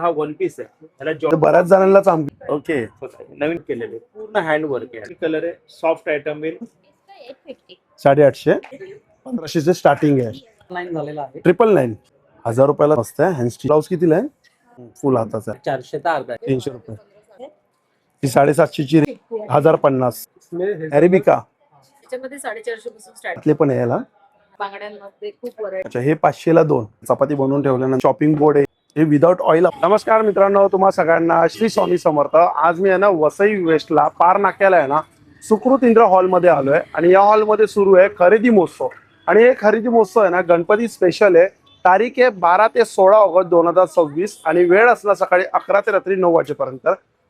हा one piece आहे. त्याला तर बऱ्याच जणांना ओके नवीन केलेले पूर्ण हँड वर्क आहे. कलर आहे सॉफ्ट आयटम येईल. 850 1500 स्टार्टिंग आहे. 999 1000 रुपयाला मस्त आहे. हँड ब्लाउज कितीला आहे? फुल हाताचा 400 तर अर्धा 300 रुपये. ही 750 ची 1050 अरेबिका त्याच्यामध्ये 450 पासून स्टार्ट यातले पण आहे याला. बांगड्यांमध्ये खूप व्हरायटी. अच्छा हे 500 ला 2 चपाती बनवून ठेवल्यानंतर शॉपिंग बोर्ड आहे. हे विदाउट ऑइल. नमस्कार मित्रांनो, तुम्हा सगळ्यांना श्री स्वामी समर्थ. आज मी आहे ना वसई वेस्टला पार नाक्याला आहे ना सुकृत इंद्र हॉलमध्ये आलोय आणि या हॉलमध्ये सुरू आहे खरेदी महोत्सव. आणि हे खरेदी महोत्सव आहे ना गणपती स्पेशल आहे. तारीख आहे 12 ते 16 ऑगस्ट 2026 आणि वेळ असला सकाळी 11 ते रात्री 9 वाजेपर्यंत.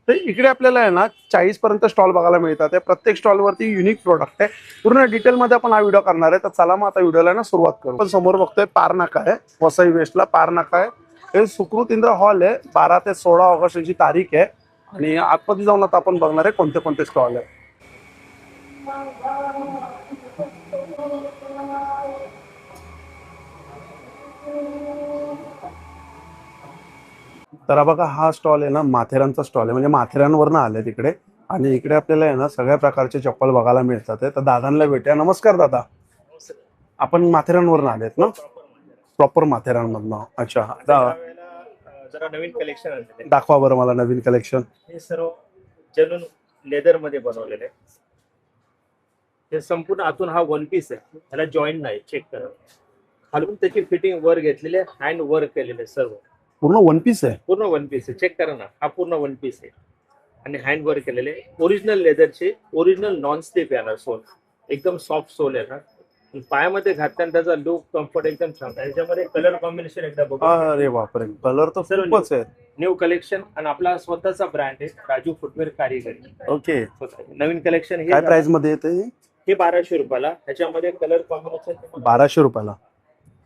तर इकडे आपल्याला आहे ना 40 पर्यंत स्टॉल बघायला मिळतात. प्रत्येक स्टॉलवरती युनिक प्रोडक्ट आहे. पूर्ण डिटेलमध्ये आपण हा व्हिडिओ करणार आहे. तर चला मग आता व्हिडिओला ना सुरुवात करू. पण समोर बघतोय पार नाका आहे, वसई वेस्टला पार नाका आहे. हे सुकृत इंद्र हॉल आहे. 12 ते 16 ऑगस्ट याची तारीख आहे आणि आतमध्ये जाऊन आता आपण बघणार आहे कोणते कोणते स्टॉल आहे. तर बघा हा स्टॉल आहे ना माथेरानचा स्टॉल आहे. म्हणजे माथेरानवरनं आले तिकडे आणि इकडे आपल्याला आहे ना सगळ्या प्रकारचे चप्पल बघायला मिळतात. तर दादांना भेटूया. नमस्कार दादा, आपण माथेरानवरनं आलेत ना? प्रॉपर माथेरानमधनं. अच्छा जरा नवीन कलेक्शन आणले. दाखवा बरं मला नवीन कलेक्शन. हे सर्व जनुन लेदर मध्ये बनवलेले आहे. हे संपूर्ण आतून हा वन पीस आहे. त्याला जॉईंट नाही, चेक करा. खालून त्याची फिटिंग वर घेतलेली आहे, हँड वर्क केलेले सर्व. पूर्ण वन पीस आहे. पूर्ण वन पीस आहे, चेक करा ना. हा पूर्ण वन पीस आहे आणि हँड वर्क केलेले. ओरिजिनल लेदरचे ओरिजिनल नॉन स्लिप येणार सोल. एकदम सॉफ्ट सोल येणार. पायामध्ये घातल्यानंतर त्याचा लुक कम्फर्ट एकदम छान आहे. याच्यामध्ये कलर कॉम्बिनेशन एकदा बघा. अरे बापरे, कलर तर खूपच आहे. न्यू कलेक्शन आणि आपला स्वतःचा ब्रँड आहे राजू फुटवेअर कारीगरी. ओके, नवीन कलेक्शन. काय प्राइस मध्ये येते? हे 1200 रुपयाला. ह्याच्यामध्ये कलर कॉम्बिनेशन 1200 रुपयाला.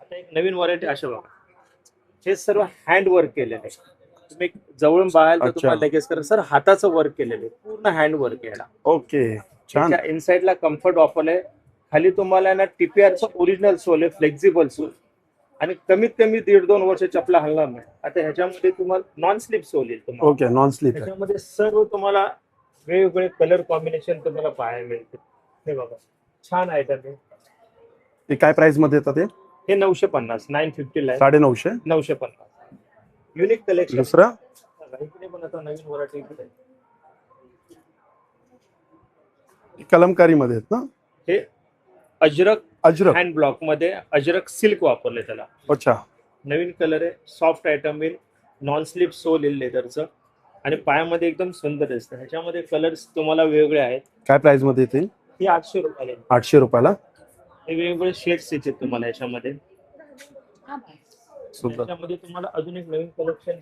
आता एक नवीन व्हरायटी अशा बघा. हे सर्व हँड वर्क केलेलं आहे. तुम्ही जवळून बघाल तर तुम्हाला लगेच करा सर हाताचं वर्क केलेलं आहे. पूर्ण हँड वर्क याला. ओके, छान. इनसाइडला कम्फर्ट वापरलंय. खाली तुम्हाला ना टीपीआरचं ओरिजिनल सोल आहे, फ्लेक्झिबल सोल आणि कमीत कमी 1.5-2 वर्ष चपला हलणार नाही. आता ह्याच्यामध्ये तुम्हाला नॉन स्लिप सोल येईल. Okay, non slip. ह्याच्यामध्ये सर्व तुम्हाला वेगवेगळे कलर कॉम्बिनेशन तुम्हाला पाहायला मिळते. हे बघा छान आयटम आहे. ते काय प्राइस मध्ये येतात? हे 950 950 ला 950 950. Unique collection. दुसरा इकडे पण आता नवीन व्हरायटी कलमकारी मध्ये आहेत ना? हे अजरक अजरक हँड ब्लॉक मध्ये अजरक सिल्क वापरले त्याला. अच्छा, नवीन कलर आहे. सॉफ्ट आयटम येईल, नॉन स्लिप सोल येईल लेदरचं आणि पायामध्ये एकदम सुंदर दिसतं. ह्याच्यामध्ये कलर्स तुम्हाला वेगळे आहेत. काय प्राइस मध्ये येते? ही 800 रुपयाला. 800 रुपयाला. हे वेगवेगळे शेड्स येतात तुम्हाला याच्यामध्ये. सुंदर. त्याच्यामध्ये तुम्हाला अजून एक नवीन कलेक्शन.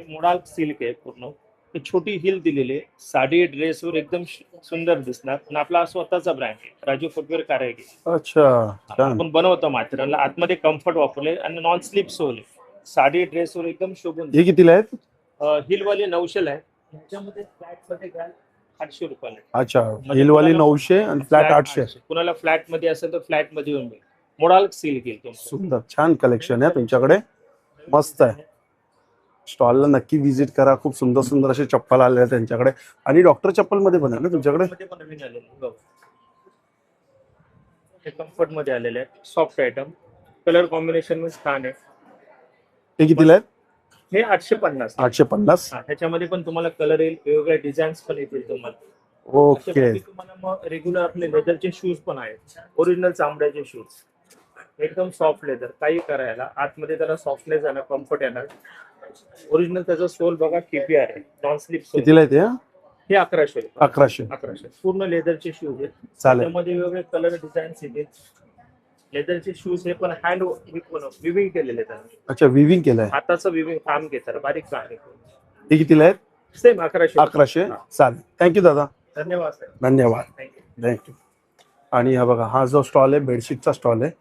मोडाल सिल्क आहे पूर्ण. छोटी हिल दिलेली आहे. साडी ड्रेसवर एकदम सुंदर दिसणार आणि आपला स्वतःचा ब्रँड आहे राजू फुटवेअर कारागिरी. अच्छा, आपण बनवतो माथेरानला. आतमध्ये कम्फर्ट वापरले आणि नॉन स्लिप सोल आहे. साडी ड्रेसवर एकदम शोभून. हे कितीला आहेत? हिलवाली 900 ला आहे. ह्याच्यामध्ये फ्लॅट मध्ये घ्याल 800 रुपयाला. अच्छा, हिलवाली 900 आणि फ्लॅट 800. कुणाला फ्लॅट मध्ये असेल तर फ्लॅट मध्ये येऊन मिळेल. मोडाल सिल्क येईल. सुंदर, छान कलेक्शन आहे तुमच्याकडे. मस्त आहे. स्टॉलला नक्की व्हिजिट करा. खूप सुंदर सुंदर असे चप्पल आले आहेत त्यांच्याकडे आणि डॉक्टर चप्पल मध्ये पण आहे ना तुमच्याकडे? नवीन आलेले हे कम्फर्ट मध्ये आलेले आहेत. सॉफ्ट आयटम, कलर कॉम्बिनेशन मध्ये छान आहे. हे कितीला आहेत? हे 850. 850. ह्याच्यामध्ये पण तुम्हाला कलर येईल, वेगवेगळ्या डिझाईन्स पण येतील तुम्हाला. ओके. तुम्हाला मग रेग्युलर आपले लेदरचे शूज पण आहेत. ओरिजिनल चामड्याचे शूज एकदम सॉफ्ट लेदर. काही करायला आतमध्ये त्याला सॉफ्टनेस येणार, कम्फर्ट येणार. ओरिजिनल त्याचा सोल बघा केपीआर आहे, नॉन स्लिप सोल. कितीला येते? हे 1100. 1100 पूर्ण लेदरचे शूज आहेत. चालेल. त्यामध्ये वेगवेगळे कलर डिझाईन्स येतील. लेदरचे शूज हे पण हँड विविंग केलेले आहेत. अच्छा, विविंग केलंय. हाताचं विविंग काम घेतात, बारीक काम आहे. हे कितीला आहेत? सेम 1100. 1100. चालेल. थँक्यू दादा. धन्यवाद सर. धन्यवाद. थँक्यू. थँक्यू. आणि हा बघा हा जो स्टॉल आहे बेडशीटचा स्टॉल आहे.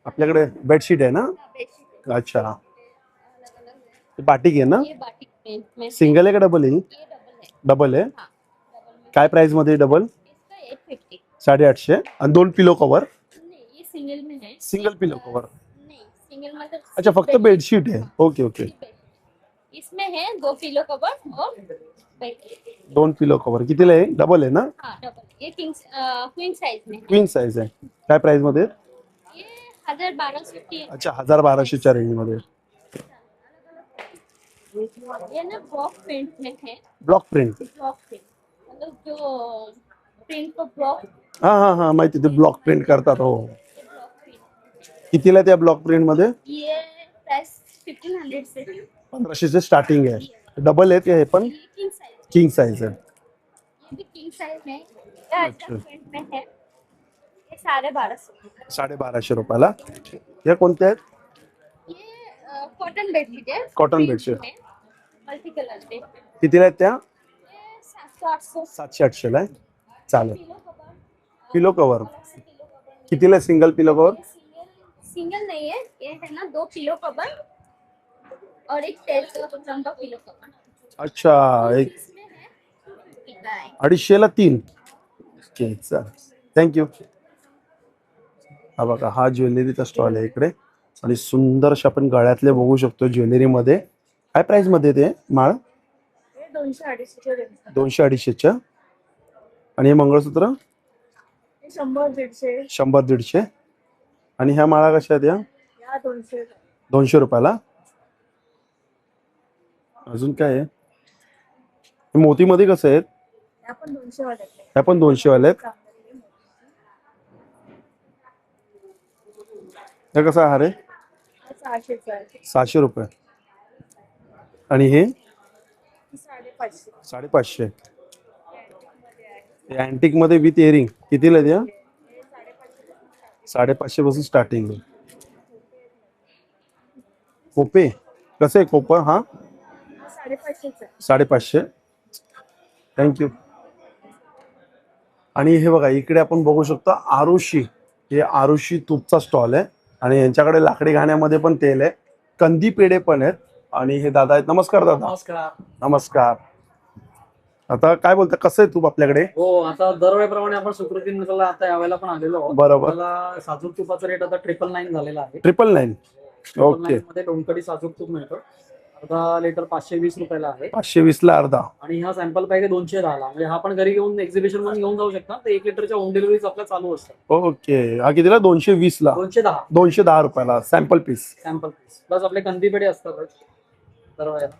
आपल्याकडे बेडशीट आहे ना? अच्छा, बाटिक आहे ना? सिंगल आहे का डबल आहे? डबल आहे. काय प्राइस मध्ये डबल? 850. आणि 2 पिलो कव्हर सिंगल में है। सिंगल पिलो कवर. नहीं, सिंगल मतलब अच्छा, फक्त बेडशीट आहे. Okay okay. इसमें है 2 पिलो कवर और बेड। 2 पिलो कवर कितीला आहे? डबल आहे ना? हाँ डबल, ये क्वीन साइज में है। क्वीन साइज आहे. काय प्राइस मध्ये? ये 1200 की है। अच्छा, 1200च्या रेंज मध्ये. ये ना ब्लॉक प्रिंट में है। Block print. ब्लॉक प्रिंट मतलब जो प्रिंट को ब्लॉक, हा हा हा, माहिती, ते ब्लॉक प्रिंट करतात. हो. ये ब्लॉक प्रिंट। कितीला आहे त्या ब्लॉक प्रिंट मध्ये? ये प्राइस 1500 से 1500 से स्टार्टिंग आहे. डबल आहे ते, हे पण किंग साइज। किंग साइज आहे. ये भी किंग साइज में है। ये अच्छा. अच्छा प्रिंट में है। ये 1250। 1250 रुपयाला. या कोणत्या आहेत? ये कॉटन बेडशीट है। Cotton bedsheet. मल्टी कलर पे। कितीला आहेत त्या? ये 700-800। 700-800 ला आहे. चालेल. पिलो कवर। पिलो कवर पिलो कवर। कितीला आहे? सिंगल पिलो कवर? सिंगल नहीं है, ये है ना 2 पिलो कवर और एक 1.5 लंबा पिलो कवर। अच्छा, एक इसमें है 250 का है। 250ला 3. ओके, चालेल. थँक्यू. हा बघा, हा ज्वेलरीचा स्टॉल आहे इकडे आणि सुंदर अशा आपण गळ्यातले बघू शकतो ज्वेलरीमध्ये. काय प्राइस मध्ये ते माळ? हे 200-250 रेंज. 200-250च्या. आणि हे मंगळसूत्र हे 100-150. 100-150. आणि ह्या माळा कशा आहेत? या 200. 200 रुपयाला. अजून काय आहे? मोतीमध्ये कसं आहेत? या पण 200 वाले आहेत. ह्या पण 200 वाले आहेत. हे कसा हार आहे? 600 चा आहे. 600 रुपये. आणि हे 550. 550. हे अँटिक मध्ये विथ इयरिंग कितीला आहे? 550 पासून स्टार्टिंग आहे. कोपे कसं आहे? कोपा हा 550 चा. 550. थँक्यू. आणि हे बघा, इकडे आपण बघू शकतो आरुषी. हे आरुषी तूपचा स्टॉल आहे आणि यांच्याकडे लाकडी घाण्यामध्ये पण तेल आहे. कंदी पेढे पण आहेत. आणि हे दादा आहेत. नमस्कार दादा. नमस्कार. नमस्कार. आता काय बोलता, कसं आहे तूप आपल्याकडे? हो, आता दरवेळेप्रमाणे आपण सुकृती मित्राला आता यावेळेला पण आलेलो आहोत. बरोबर. आपल्याला साजूक तुपाचा रेट आता 999 झालेला आहे. 999. ओके. 999 मध्ये लोणकडी साजूक तूप मिळतं. अर्धा लिटर 520 रुपयाला आहे 520ला अर्धा. आणि हा सॅम्पल पॅक आहे 210 ला. म्हणजे हा पण घरी घेऊन एक्झिबिशन मध्ये घेऊन जाऊ शकता. तर 1 लिटरच्या होम डिलिव्हरीज आपल्या चालू असतात. ओके. हा कितीला? 220ला. 210 210 रुपयाला sample piece. Sample piece. Plus आपले कंदी पेढे असतात दरवेळेला.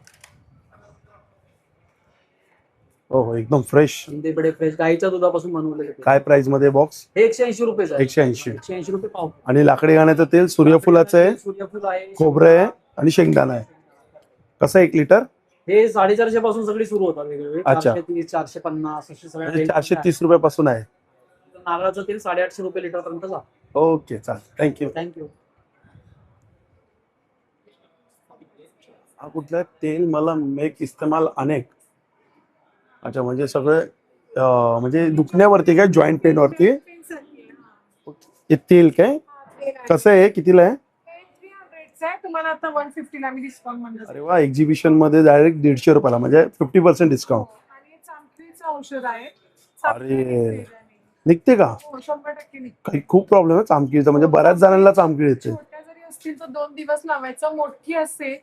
हो हो, एकदम फ्रेश. कंदी पेढे फ्रेश गाईच्या दुधापासून बनवलेले. काय प्राइस मध्ये बॉक्स? हे 180 रुपये 180. 180 रुपये पाव. आणि लाकडी घाण्याचं तेल सूर्यफुलाचं आहे, सूर्यफूल आहे, खोबरं आहे आणि शेंगदाणा आहे. कसं 1 लिटर? हे 450 पासून सगळी सुरू होतात वेगवेगळे. अच्छा. 430, 450 असे सगळे म्हणजे 430 रुपयापासून आहे. नारळाचं तेल 850 रुपये लिटर पर्यंत जातं. ओके, चालेल. थँक्यू. थँक्यू. हा कुठला आहे? तेल मला मेक इस्तेमाल अनेक. अच्छा, म्हणजे सगळे म्हणजे दुखण्यावरती काय, जॉईंट पेन वरती हे तेल काय? कसं आहे? कितीला आहे? 300 आहे. तुम्हाला आता 150 ला मी डिस्काउंट म्हणतो. अरे वा, एक्झिबिशन मध्ये डायरेक्ट 150 रुपयाला, म्हणजे 50% डिस्काउंट. आणि चांगलीचं औषध आहे. अरे, निघते का? हो, 100% निघते. काही खूप प्रॉब्लेम आहे चामखीचा, म्हणजे बऱ्याच जणांना चामखीळ येते. छोट्या जरी असतील तर 2 दिवस लावायचं, मोठी असेल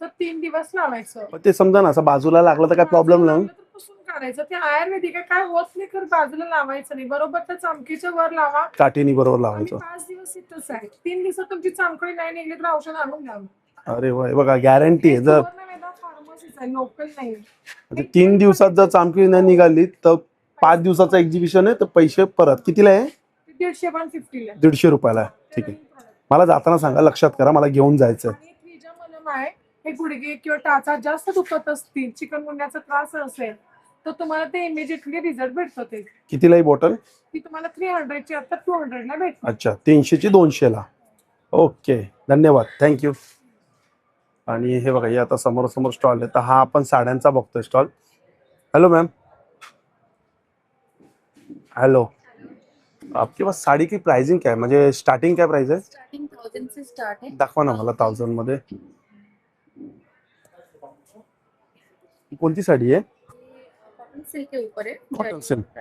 तर 3 दिवस लावायचं. पण ते समजा ना, असं बाजूला लागलं तर काय प्रॉब्लेम नाही. लागलं तर पुसून काढायचं. ते आयुर्वेदिक आहे, काय होत नाही. तर बाजूला लावायचं नाही. बरोबर त्या चमकीच्या वर लावा. काठीनी बरोबर आणि लावायचं. 5 दिवस इथंच आहे. 3 दिवसात तुमची चामखडी नाही निघली तर औषध आणून द्यावं. अरे वा, हे बघा, गॅरंटी आहे. जर फार्मसीच आहे, लोकल नाही. म्हणजे 3 दिवसात जर चामखीळ नाही निघाली तर 5 दिवसाचं एक्झिबिशन आहे, तर पैसे परत. कितीला आहे? 150 ला. 150 रुपयाला आहे. ठीक आहे. मला जाताना सांगा, लक्षात करा, मला घेऊन जायचं आहे. आणि त्रिजा मलम आहे. हे गुडघे किंवा टाचा जास्त दुखत असतील, चिकनगुन्ह्याचा त्रास असेल तर तुम्हाला ते इमिजिएटली रिझल्ट भेटतो. ते कितीला ही बॉटल? ती तुम्हाला 300 ची आता 200 ला भेटते. अच्छा, 300 ची 200 ला. ओके, धन्यवाद. थँक्यू. आणि हे बघा, हे आता समोर समोर स्टॉल आहे. तर हा आपण साड्यांचा बघतोय स्टॉल. Hello ma'am. हेलो. आपके पास साड़ी की प्राइसिंग क्या है, म्हणजे स्टार्टिंग क्या प्राइस है? स्टार्टिंग 1000 से स्टार्ट है. दाखवा ना मला 1000 मध्ये. कोणती साडी आहे? कॉटन सिल्क के ऊपर है. Cotton silk.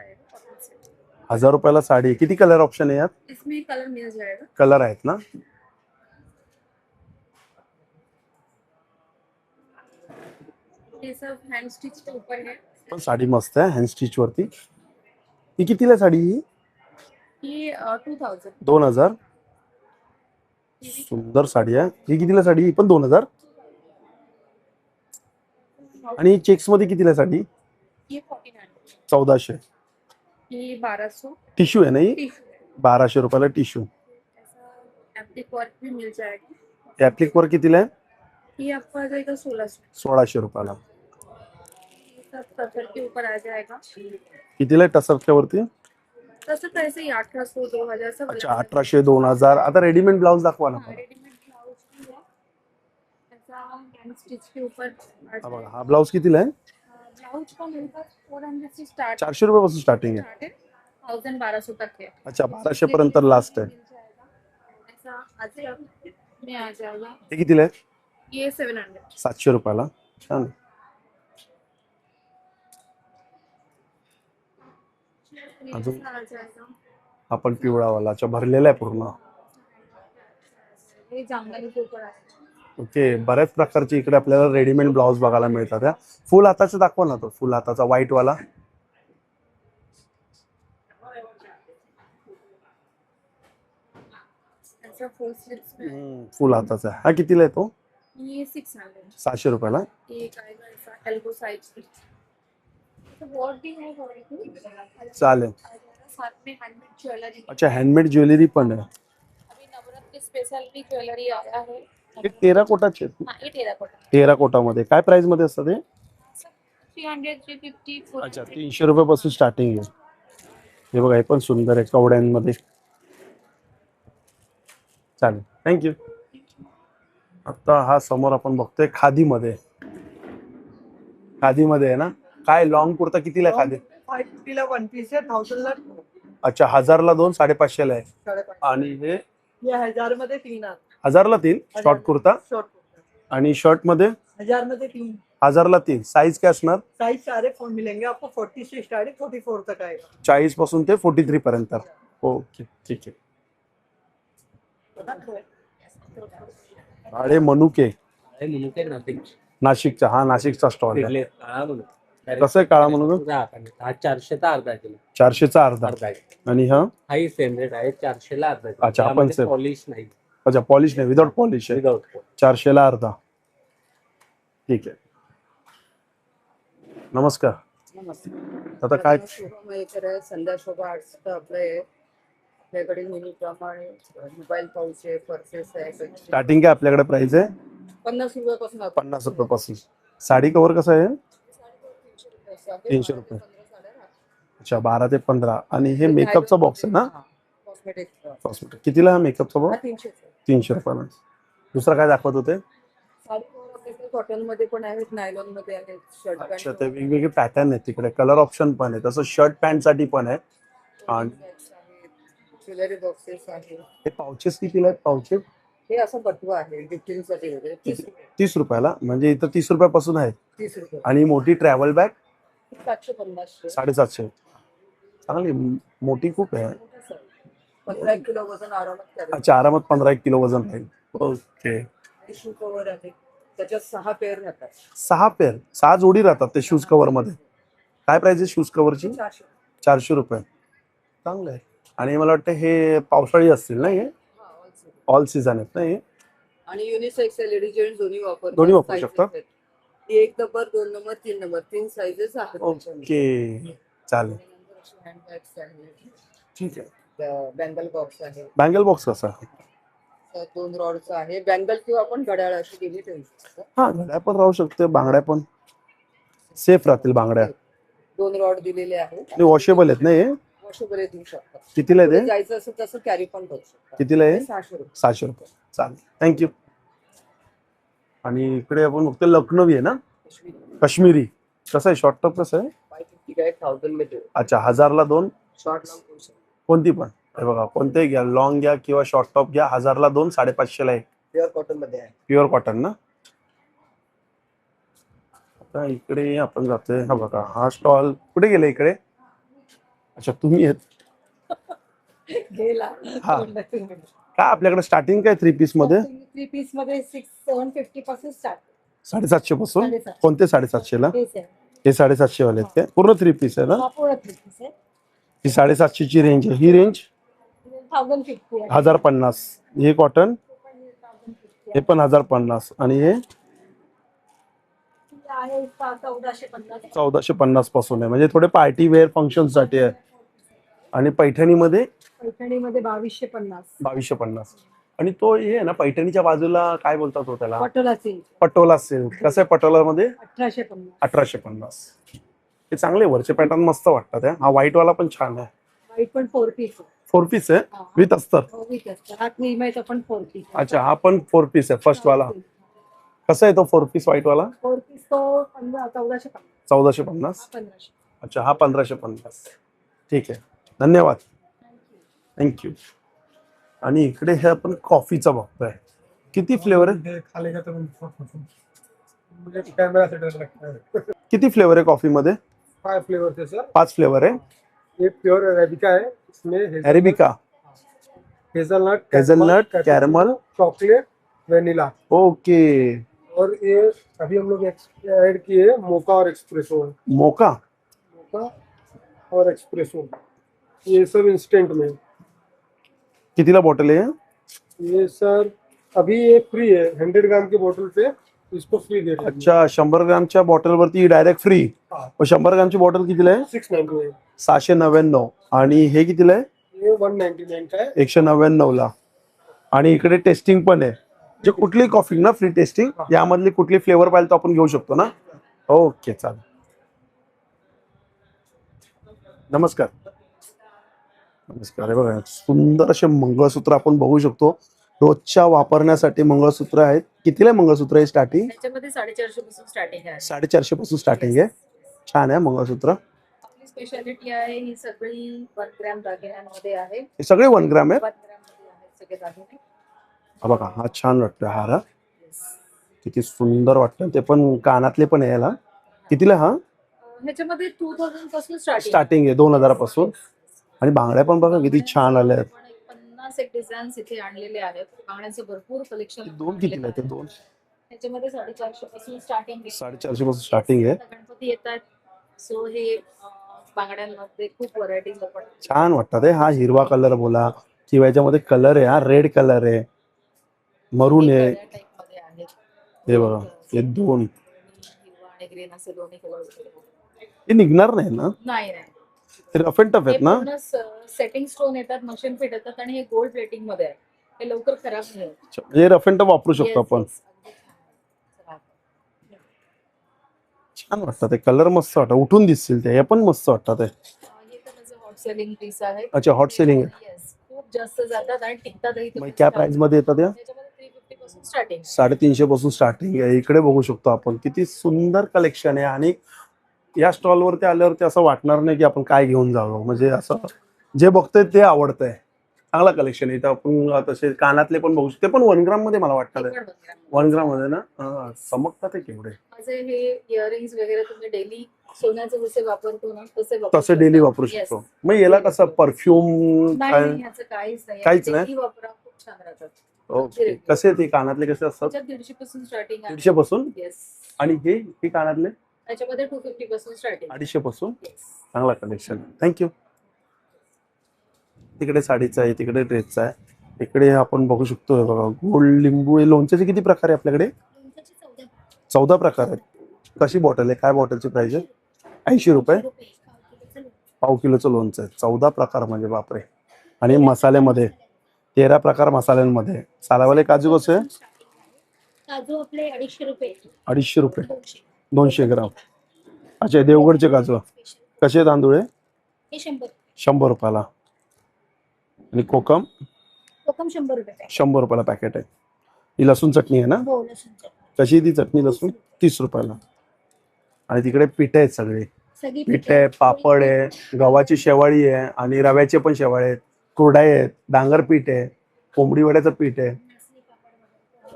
₹1000 साडी आहे. किती कलर ऑप्शन आहे यात? इसमें कलर मिल जाएगा। कलर आहेत ना? ये सब हैंड स्टिच के ऊपर है। पण साडी मस्त आहे हँड स्टिच वरती. ही कितीला आहे साडी ही? ये 2000। 2000. सुंदर साडी आहे. ही कितीला साडी? ही पण 2000. आणि चेक्स मध्ये कितीला आहे साडी? ये 1400। 1400. ये 1200। टिश्यू आहे ना ही? टिश्यू है। ₹1200 टिश्यू. ऐसा एप्लिक वर्क भी मिल जाएगा। ऍप्लिक वर कितीला आहे? ये आपको आ जाएगा 1600। ₹1600. ये सब टसर के ऊपर आ जाएगा। कितीला आहे टसरच्या वरती? टसर तो ऐसे ही 1800 2000 सब अच्छा, अलग अलग 1800 2000. आता रेडीमेड ब्लाउज दाखवा ना. है। रेडीमेड ब्लाउज भी है। ऐसा हैंड स्टिच के ऊपर आ हा बघा, जाएगा। हा ब्लाउज कितीला आहे? ब्लाउज का मेरे पास 400 से स्टार्ट ₹400 पासून स्टार्टिंग आहे. 1200 तक है। अच्छा, 1200 पर्यंत लास्ट आहे. ऐसा आज में आ जाएगा। हे कितीला आहे? ये 700। ₹700. छान. अजून? आ जाएगा। हा पण पिवळावाला. अच्छा, भरलेला आहे पूर्ण. ये जामदानी के ऊपर आएगा। ओके, बऱ्याच प्रकारचे इकडे आपल्याला रेडीमेड ब्लाउज बघायला मिळतात. फुल हाताचा दाखवा ना तो. फुल हाताचा व्हाईट वाला. ऐसा फुल स्लीव्स में फुल हाताचा आहे. हा कितीला आहे तो? ये 600। ₹700. एक आएगा ऐसा एल्बो साइड से। तो वॉट भी है वॉट चालेल. साथ में हैंडमेड ज्वेलरी। अच्छा, हँडमेड ज्वेलरी पण आहे. अभी नवरात्र स्पेशल भी ज्वेलरी आया है। हे टेराकोटाचे आहेत. हाँ ये टेराकोटा। टेराकोटामध्ये काय प्राइस मध्ये असतात हे? 300 350 अच्छा, 400। ₹300 पासून स्टार्टिंग आहे. हे बघा, हे पण सुंदर आहे कवड्यांमध्ये. चालेल, थँक्यू. आता हा समोर आपण बघतोय खादीमध्ये. खादीमध्ये आहे ना? काय लॉंग कुर्ता कितीला आहे खादी? 550 ला वन पीस है, 1000 ला अच्छा, 1000ला 2 550 ला आहे. 550। आणि हे ये 1000 मध्ये 3 आत। 1000ला 3 शॉर्ट कुर्ता. शॉर्ट आणि शर्ट मध्ये 1000 मध्ये 3। 1000ला 3. साईज काय असणार? साइज सारे फोन मिलेंगे आपको, 40 से स्टार्टिंग 44 तक आएगा। 40 पासून ते 43 पर्यंत. ओके, ठीक आहे. अरे मनुके नाशिकचा. हा नाशिकचा स्टॉल आहे. कसं आहे काळा मनुका? 400चा अर्धा किलो. 400चा अर्धा. अर्धा किलो. आणि हा? हाही सेम रेट आहे 400ला अर्धा किलो. अच्छा, आपण त्यामध्ये same. पॉलिश नाही. अच्छा, पॉलिश नाही, विदाउट पॉलिश आहे. विदाउट 400ला अर्धा. ठीक आहे. नमस्कार. आता काय? संध्या शोभा आर्ट्सचं आपलं आहे. आपल्याकडे नेहमीप्रमाणे मोबाईल पाऊच आहे, पर्सेस आहे. स्टार्टिंग काय आपल्याकडे प्राइस आहे? 50 रुपयापासून आहे. ₹50 पासून. साडी कव्हर कसं आहे? 300 रुपये. अच्छा, 12 ते 15. आणि हे मेकअपचा बॉक्स आहे ना? Cosmetic cosmetic. कितीला हा मेकअपचा बॉक्स? 300। ₹300. दुसरा काय दाखवत होते? कॉटन मध्ये पण आहेत, नायलॉन मध्ये आहेत, शर्ट अच्छा, ते वेगवेगळे पॅटर्न आहेत तिकडे. कलर ऑप्शन पण आहे. तसं शर्ट पॅन्ट साठी पण आहे. आणि ज्वेलरी बॉक्सेस आहेत. हे पाउचेस कितीला आहेत? पाउचेस हे असं बटवा आहे गिफ्टिंगसाठी वगैरे, 30 रुपयाला. म्हणजे इथं 30 रुपयापासून आहे. 30 रुपये। आणि मोठी ट्रॅव्हल बॅग 750 750. चांगली मोठी खूप आहे. 15 किलो वजन आरामात करेल। अच्छा, आरामात 15 किलो वजन राहील. ओके. शू कव्हर आहे, त्याच्यात 6 पेअर राहतात। 6 पेअर, 6 जोडी राहतात ते शूज कव्हर मध्ये. काय प्राइस आहे शूज कव्हरची? 400। ₹400. चांगलं आहे. आणि मला वाटतं हे पावसाळी असतील ना? हे ऑल सीझन आहेत ना हे? आणि युनिसेक्स एलईडी जेंट्स दोन्ही वापरतात. दोन्ही वापरू Sizes शकतात? आहेत. 1 नंबर 2 नंबर 3 नंबर 3 साइजेस आहेत त्याच्यामध्ये. ओके, चालेल. त्यानंतर असे हँडबॅग्स आहेत, ठीक आहे. बँगल बॉक्स आहे, बँगल बॉक्स कसा? 2 रॉडचा आहे, बँगल किंवा आपण घड्याळ अशी गेली ठेवू शकतो। हा, घड्याळ पण राहू शकते. बांगड्या पण सेफ राहतील बांगड्या. 2 रॉड दिलेले आहेत आणि वॉशेबल आहेत ना हे? वॉशेबल देऊ शकतात। कितीला आहे पुढे ते? जायचं असेल तसं कॅरी पण करू शकतात। कितीला आहे? 600 रुपये। ₹600. चालेल, थँक्यू. आणि इकडे आपण बघतो लखनवी आहे ना? काश्मीरी. कसं आहे? शॉर्ट टॉप कसं आहे? 550 का 1000 मध्ये अच्छा, 1000ला 2. शॉर्ट लॉंग करू शकतो। कोणती पण. हे बघा, कोणतेही घ्या, लॉंग घ्या किंवा शॉर्ट टॉप घ्या. 1000ला 2 550 आहे. प्युअर कॉटन मध्ये आहे। प्युअर कॉटन ना? आता इकडे आपण जातोय. हा बघा, हा स्टॉल कुठे गेला इकडे? अच्छा, तुम्ही आहेत. गेला हा. काय आपल्याकडे स्टार्टिंग काय 3 पीस मध्ये 3 पीस मध्ये 750 पासून स्टार्ट 750 पासून 750. कोणते 750 ला हेच आहे. हे 750 वाले आहेत काय पूर्ण 3 पीस आहे ना हा, पूर्ण 3 पीस आहे. ही 750 ची रेंज आहे ही रेंज 1050 आहे. 1050 हे कॉटन 1050 हे पण 1050 आणि हे आहे 1450. 1450 पासून आहे म्हणजे थोडे पार्टी वेअर फंक्शन साठी आहे आणि पैठणीमध्ये पैठणीमध्ये 2250. 2250 आणि तो हे आहे ना पैठणीच्या बाजूला काय बोलतात तो त्याला पटोला सिल्क पटोला सिल्क कसं आहे पटोला मध्ये 1850. 1850 हे चांगले वरचे पॅटर्न मस्त वाटतात हा व्हाईट वाला पण छान आहे व्हाईट पण 4 पीस 4 पीस आहे विथ अस्तर विथ असतं. हा क्रीम पण 4 पीस. अच्छा हा पण 4 पीस आहे फर्स्ट वाला कसा आहे तो 4 पीस व्हाईट वाला 4 पीस तो 1450. 1450 1500. अच्छा हा 1550 ठीक आहे धन्यवाद थँक्यू आणि इकडे हे आपण कॉफीचा बघतोय किती फ्लेवर आहे खाली का तो मुझे कैमरा से डर लगता है। किती फ्लेवर आहे कॉफी मध्ये 5 फ्लेवर थे सर। 5 फ्लेवर आहे ये प्योर अरेबिका है, इसमें arabica hazelnut hazelnut caramel chocolate vanilla okay और ये अभी हम लोग ऐड किए मोका और एक्सप्रेसो। मोका मोका और एक्सप्रेसो ये सब इंस्टेंट में। कितीला बॉटल आहे ये सर अभी ये फ्री है 100 ग्राम की बोतल पे इसको फ्री दे रहे हैं। अच्छा 100 ग्रामच्या बॉटल वरती डायरेक्ट फ्री हाँ। 100 ग्रामची बॉटल कितीला आहे 699 699 आणि हे कितीला आहे ये 199 का है। 199 ला आणि इकडे टेस्टिंग पण आहे जे कुठली कॉफी ना फ्री टेस्टिंग यामधली कुठली फ्लेवर पाहिजे तो आपण घेऊ शकतो ना ओके चालेल नमस्कार नमस्कार हे बघा सुंदर असे मंगळसूत्र आपण बघू शकतो रोजच्या वापरण्यासाठी मंगळसूत्र आहेत कितीला आहे मंगळसूत्र आहे स्टार्टिंग त्याच्यामध्ये 450 पासून स्टार्टिंग आहे. 450 पासून स्टार्टिंग आहे छान आहे मंगळसूत्र आपली स्पेशालिटी आहे ही सगळी 1 ग्रॅम दागिन्यांमध्ये आहे. हे सगळे 1 ग्राम आहेत 1 ग्रॅम मध्ये आहेत सगळे दागिने. हा बघा हा छान वाटतोय हार हा. किती सुंदर वाटतं ते पण कानातले पण आहे याला कितीला हा ह्याच्यामध्ये 2000 पासून स्टार्टिंग. स्टार्टिंग आहे 2000 पासून आणि बांगड्या पण बघा किती छान आल्या आहेत 50 एक डिझाईन्स इथे आणलेले आहेत. बांगड्यांचं भरपूर कलेक्शन. दोन कितीला आहे ते दोन ह्याच्यामध्ये 450 पासून स्टार्टिंग आहे. 450 पासून स्टार्टिंग आहे गणपती येतात सो हे बांगड्यांमध्ये खूप व्हरायटीज आपण. छान वाटतात हा हिरवा कलर बोला किंवा याच्यामध्ये कलर आहे हा रेड कलर आहे मरून आहे टाइप मध्ये आहेत. हे बघा हे दोन हिरवा आणि ग्रीन असे दोन्ही कलर. हे निघणार नाही ना नाही नाही ते रफ अँड टफ आहेत ना सेटिंग स्टोन येतात मशीन फिट येतात आणि हे गोल्ड प्लेटिंग मध्ये आहे. हे लवकर खराब नाही होत. अच्छा, म्हणजे रफ अँड टफ वापरू शकतो Yes, आपण yes. अगदी छान. छान वाटतात ते कलर मस्त वाटतात उठून दिसतील ते हे पण मस्त वाटतात ते हे तर माझं हॉट सेलिंग पीस आहे. अच्छा हॉट सेलिंग आहे Yes, खूप जास्त जातात आणि टिकतातही ते मग खूप क्या छान. प्राइस मध्ये येतात या त्याच्यामध्ये 350 पासून स्टार्टिंग. 350 पासून स्टार्टिंग आहे इकडे बघू शकतो आपण किती सुंदर कलेक्शन आहे आणि या स्टॉल वरती आल्यावरती असं वाटणार नाही की आपण काय घेऊन जावं म्हणजे असं जे बघतोय ते आवडतंय चांगला कलेक्शन आहे इथं आपण तसे कानातले पण बघू शकतो ते पण 1 ग्राम मध्ये मला वाटतं 1 ग्राम मध्ये ना चमकतात ते केवढे माझे हे इयरिंग्स वगैरे तुम्ही डेली सोन्याचे जसे वापरतो ना तसे तसे डेली वापरू Yes. शकतो मग याला कसं परफ्यूम नाही काय नाही, ह्याचं काहीच नाही. काहीच नाही? Daily वापरा खूप छान राहतात. ओके कसे ते कानातले कसे असतात त्याच्यात 150 पासून स्टार्टिंग आहे. 150 पासून येस आणि हे कानातले त्याच्यामध्ये 250 पासून स्टार्टिंग. 250 पासून येस चांगला कलेक्शन थँक्यू तिकडे साडीचा आहे तिकडे ड्रेसचा आहे इकडे आपण बघू शकतो हे बघा गोल्ड लिंबू हे लोणच्याचे किती प्रकार आहे आपल्याकडे 14 प्रकार आहेत कशी बॉटल आहे काय बॉटलची प्राइस आहे 80 रुपये पाव किलोचं लोणचं आहे 14 प्रकार म्हणजे बापरे आणि मसाल्यामध्ये 13 प्रकार मसाल्यांमध्ये सालावाले काजू कसे काजू आपले 250 रुपये. 250 रुपये 200. 200 ग्राम अच्छा देवगडचे काजू कसे तांदूळ आहे हे 100. 100 रुपयाला आणि कोकम कोकम 100 रुपये पॅकेट. 100 रुपयाला पॅकेट आहे ही लसूण चटणी आहे ना हो लसूणचं. कशी ती चटणी लसूण 30 रुपयाला आणि तिकडे पीठ आहेत सगळे सगळी पीठ आहे पापड आहे गव्हाची शेवाळी आहे आणि रव्याचे पण शेवाळे आहेत कुरडाई आहेत डांगर पीठ आहे कोंबडी वड्याचं पीठ आहे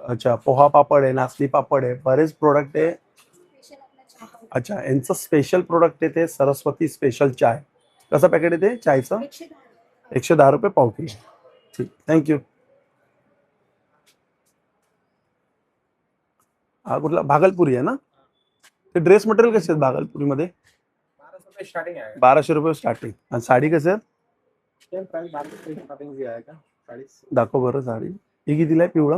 अच्छा पोहा पापड आहे नाचणी पापड आहे बरेच प्रोडक्ट आहे स्पेशल आपला चहा. अच्छा यांचं स्पेशल प्रोडक्ट आहे ते सरस्वती स्पेशल चाय कसं पॅकेट आहे ते चायचं 110. 110 रुपये पाव किलो. ठीक, थँक्यू. हा कुठला भागलपुरी आहे ना? ते ड्रेस मटेरियल कसे आहेत भागलपुरीमध्ये? 1200 स्टार्टिंग है. 1200 रुपये स्टार्टिंग. आणि साडी कसे आहेत? सेम प्राइस 1200 स्टार्टिंग भी आएगा. 40. दाखव बरं साडी. ही कितीला आहे पिवळा?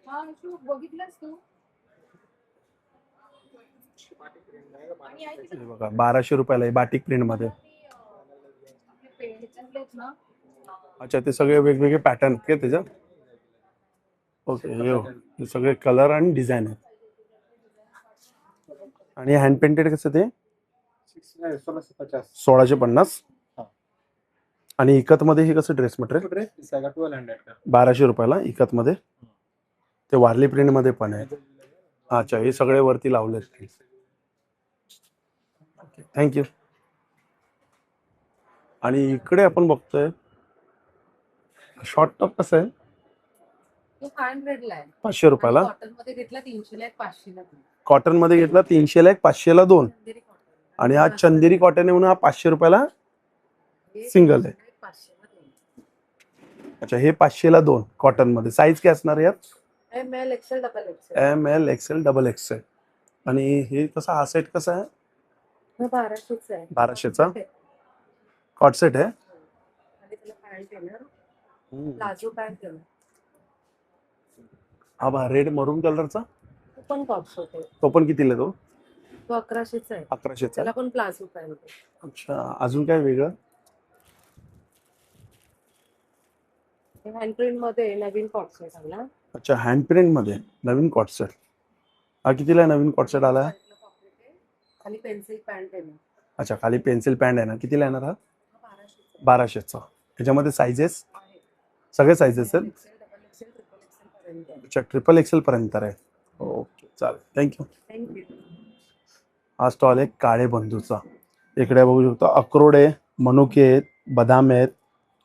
हा तू बघितलंस तू हे बघा 1200 रुपयाला आहे बाटिक प्रिंट मध्ये. ना अच्छा, ते सगळे वेगवेगळे पॅटर्न आहेत का त्याच्यात? ओके, हे सगळे कलर आणि डिझाईन आहेत. आणि हँड पेंटेड कसं ते? 1650. 1650. हा. आणि इकत मध्ये हे कसं ड्रेस मटेरियल? ड्रेस पीस आएगा 1200 का. 1200 रुपयाला इकत मध्ये. ते वारली प्रिंट मध्ये पण आहे. अच्छा, हे सगळे वरती लावलेत. थँक्यू. आणि इकडे आपण बघतोय शॉर्ट टॉप कसं आहे? तो 500 ला आहे. 500 रुपयाला. कॉटन मध्ये घेतला 300 ला, 500 ला. कॉटन मध्ये घेतला 300 ला एक, 500 ला 2. चंदेरी cotton. आणि हा चंदेरी कॉटन आहे म्हणून हा 500 रुपयाला हे सिंगल आहे. 500 ला दोन. अच्छा, हे 500 ला 2 कॉटन मध्ये. साईज काय असणार यात? ML XL double XL. ML XL double XL. आणि हे कसं, हा सेट कसा आहे? 1200 चा आहे. 1200चा कॉट सेट आहे. आणि त्याला पॅन्ट येणार, प्लाझो पॅन्ट येणार. हा बा रेड मरून कलरचा. तो पण कॉट शर्ट आहे. तो पण कितीला आहे? तो 1100 चा आहे. 1100चा. त्याला पण प्लाझो पॅन्ट आहे. अच्छा, अजून काय वेगळं? हँड प्रिंट मध्ये नवीन कॉट सेट आला. अच्छा, हँड प्रिंट मध्ये नवीन कॉट सेट. हा कितीला आहे नवीन कॉट सेट आला? खाली पेन्सिल पॅन्ट येणार. अच्छा, खाली पेन्सिल पॅन्ट आहे ना. कितीला येणार हा? 1200 1200चा. त्याच्यामध्ये सायझेस सगळे सायझेस आहेत. XL, डबल XL पर्यंत आहे. अच्छा, ट्रिपल एक्सेल पर्यंत आहे. ओके, चालेल, थँक्यू. थँक्यू. हा स्टॉल आहे काळे बंधूचा. इकडे बघू शकतो अक्रोड आहे, मनुके आहेत, बदाम आहेत.